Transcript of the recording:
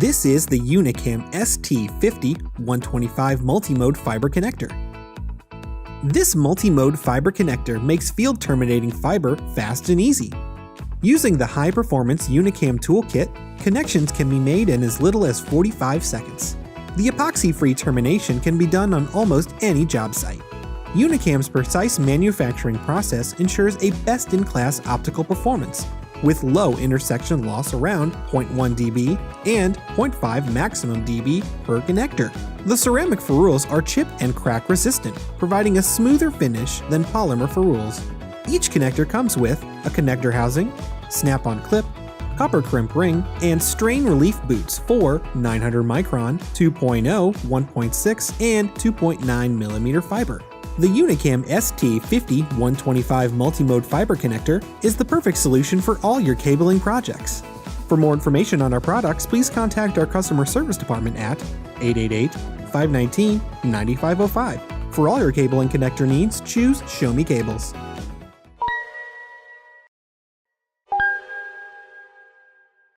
This is the Unicam ST50-125 Multimode Fiber Connector. This multi-mode fiber connector makes field terminating fiber fast and easy. Using the high-performance Unicam toolkit, connections can be made in as little as 45 seconds. The epoxy-free termination can be done on almost any job site. Unicam's precise manufacturing process ensures a best-in-class optical performance, with low intersection loss around 0.1 dB and 0.5 maximum dB per connector. The ceramic ferrules are chip and crack resistant, providing a smoother finish than polymer ferrules. Each connector comes with a connector housing, snap-on clip, copper crimp ring, and strain relief boots for 900 micron, 2.0, 1.6, and 2.9 mm fiber. The Unicam ST50-125 Multimode Fiber Connector is the perfect solution for all your cabling projects. For more information on our products, please contact our customer service department at 888-519-9505. For all your cable and connector needs, choose Show Me Cables.